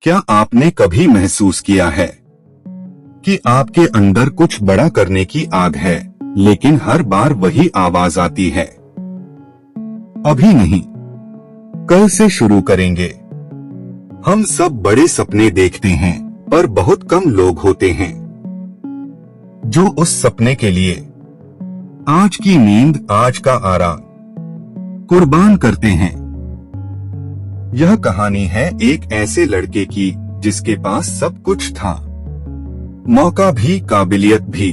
क्या आपने कभी महसूस किया है कि आपके अंदर कुछ बड़ा करने की आग है, लेकिन हर बार वही आवाज आती है, अभी नहीं, कल से शुरू करेंगे। हम सब बड़े सपने देखते हैं, पर बहुत कम लोग होते हैं जो उस सपने के लिए आज की नींद, आज का आराम कुर्बान करते हैं। यह कहानी है एक ऐसे लड़के की जिसके पास सब कुछ था, मौका भी, काबिलियत भी,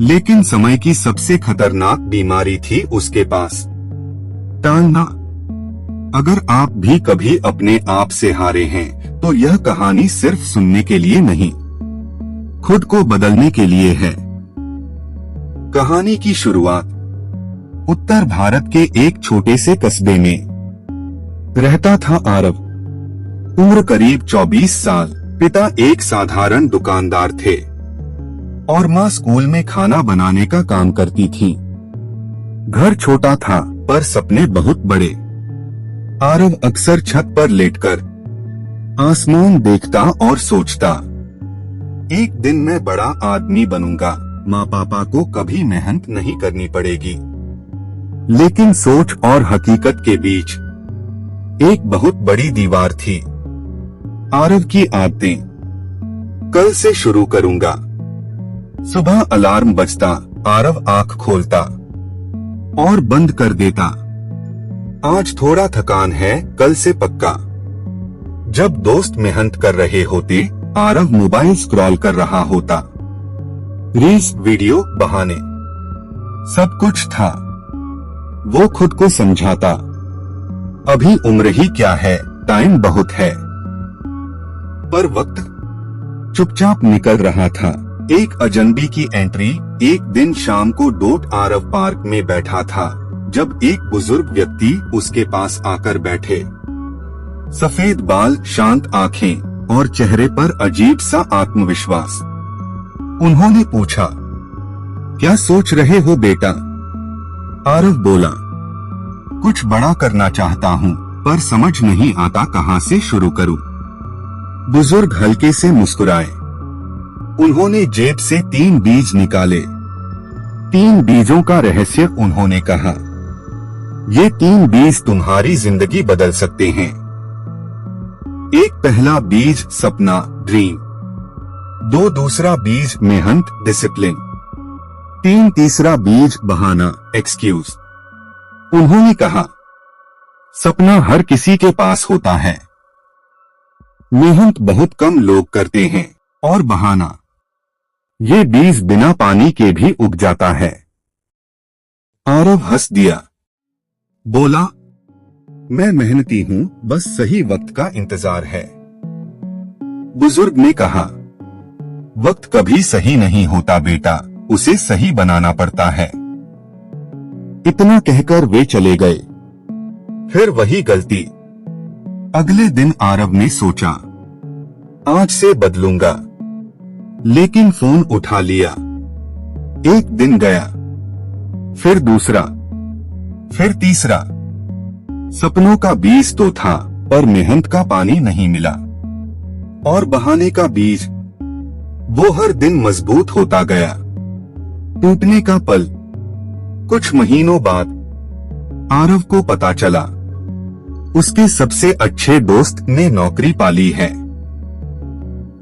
लेकिन समय की सबसे खतरनाक बीमारी थी उसके पास, टालना। अगर आप भी कभी अपने आप से हारे हैं, तो यह कहानी सिर्फ सुनने के लिए नहीं, खुद को बदलने के लिए है। कहानी की शुरुआत उत्तर भारत के एक छोटे से कस्बे में रहता था आरव। उम्र करीब 24 साल। पिता एक साधारण दुकानदार थे और माँ स्कूल में खाना बनाने का काम करती थी। घर छोटा था, पर सपने बहुत बड़े। आरव अक्सर छत पर लेटकर आसमान देखता और सोचता, एक दिन मैं बड़ा आदमी बनूंगा, माँ पापा को कभी मेहनत नहीं करनी पड़ेगी। लेकिन सोच और हकीकत के बीच एक बहुत बड़ी दीवार थी। आरव की आदतें, कल से शुरू करूंगा। सुबह अलार्म बजता, आरव आंख खोलता और बंद कर देता। आज थोड़ा थकान है, कल से पक्का। जब दोस्त मेहनत कर रहे होते, आरव मोबाइल स्क्रॉल कर रहा होता। रील्स, वीडियो, बहाने, सब कुछ था। वो खुद को समझाता, अभी उम्र ही क्या है, टाइम बहुत है। पर वक्त चुपचाप निकल रहा था। एक अजनबी की एंट्री। एक दिन शाम को आरव पार्क में बैठा था, जब एक बुजुर्ग व्यक्ति उसके पास आकर बैठे। सफेद बाल, शांत आंखें और चेहरे पर अजीब सा आत्मविश्वास। उन्होंने पूछा, क्या सोच रहे हो बेटा? आरव बोला, कुछ बड़ा करना चाहता हूँ, पर समझ नहीं आता कहाँ से शुरू करूँ। बुजुर्ग हल्के से मुस्कुराए। उन्होंने जेब से 3 बीज निकाले। 3 बीजों का रहस्य उन्होंने कहा, ये 3 बीज तुम्हारी जिंदगी बदल सकते हैं। एक पहला बीज सपना, ड्रीम। 2 दूसरा बीज मेहनत, डिसिप्लिन। 3 तीसरा बीज बहाना, एक्सक्यूज। उन्होंने कहा, सपना हर किसी के पास होता है, मेहनत बहुत कम लोग करते हैं, और बहाना, ये बीज बिना पानी के भी उग जाता है। आरव हंस दिया, बोला, मैं मेहनती हूं, बस सही वक्त का इंतजार है। बुजुर्ग ने कहा, वक्त कभी सही नहीं होता बेटा, उसे सही बनाना पड़ता है। इतना कहकर वे चले गए। फिर वही गलती। अगले दिन आरव ने सोचा, आज से बदलूंगा, लेकिन फोन उठा लिया। एक दिन गया, फिर दूसरा, फिर तीसरा। सपनों का बीज तो था, पर मेहनत का पानी नहीं मिला। और बहाने का बीज, वो हर दिन मजबूत होता गया। टूटने का पल। कुछ महीनों बाद आरव को पता चला, उसके सबसे अच्छे दोस्त ने नौकरी पा ली है।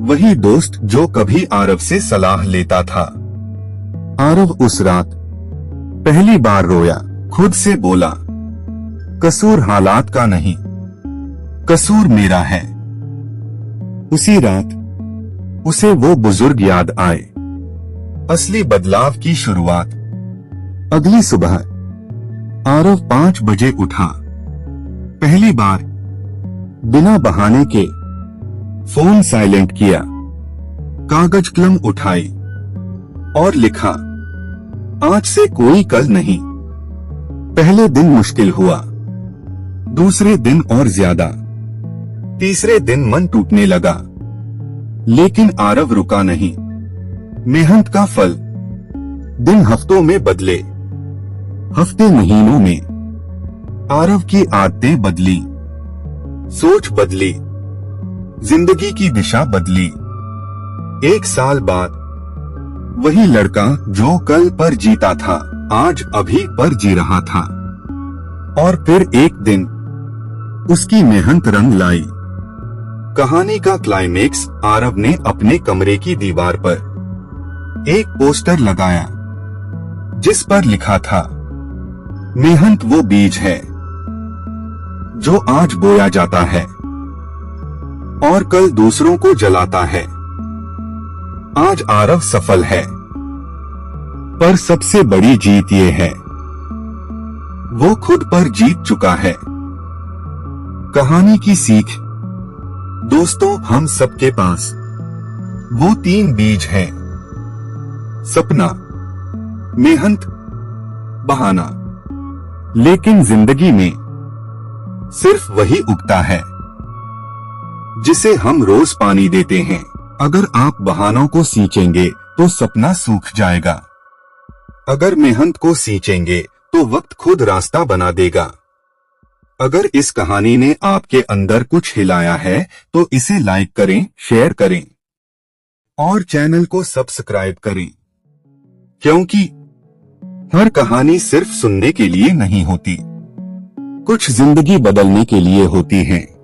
वही दोस्त जो कभी आरव से सलाह लेता था। आरव उस रात पहली बार रोया। खुद से बोला, कसूर हालात का नहीं, कसूर मेरा है। उसी रात उसे वो बुजुर्ग याद आए। असली बदलाव की शुरुआत। अगली सुबह आरव 5 बजे उठा। पहली बार बिना बहाने के फोन साइलेंट किया, कागज कलम उठाई और लिखा, आज से कोई कल नहीं। पहले दिन मुश्किल हुआ, दूसरे दिन और ज्यादा, तीसरे दिन मन टूटने लगा, लेकिन आरव रुका नहीं। मेहनत का फल। दिन हफ्तों में बदले, हफ्ते महीनों में। आरव की आदतें बदली, सोच बदली, जिंदगी की दिशा बदली। 1 साल बाद वही लड़का जो कल पर जीता था आज अभी पर जी रहा था। और फिर एक दिन उसकी मेहनत रंग लाई। कहानी का क्लाइमेक्स आरव ने अपने कमरे की दीवार पर एक पोस्टर लगाया जिस पर लिखा था, मेहनत वो बीज है जो आज बोया जाता है और कल दूसरों को जलाता है। आज आरव सफल है, पर सबसे बड़ी जीत ये है, वो खुद पर जीत चुका है। कहानी की सीख। दोस्तों, हम सबके पास वो 3 बीज हैं, सपना, मेहनत, बहाना। लेकिन जिंदगी में सिर्फ वही उगता है जिसे हम रोज पानी देते हैं। अगर आप बहानों को सींचेंगे तो सपना सूख जाएगा। अगर मेहनत को सींचेंगे तो वक्त खुद रास्ता बना देगा। अगर इस कहानी ने आपके अंदर कुछ हिलाया है तो इसे लाइक करें, शेयर करें और चैनल को सब्सक्राइब करें, क्योंकि हर कहानी सिर्फ सुनने के लिए नहीं होती, कुछ जिंदगी बदलने के लिए होती है।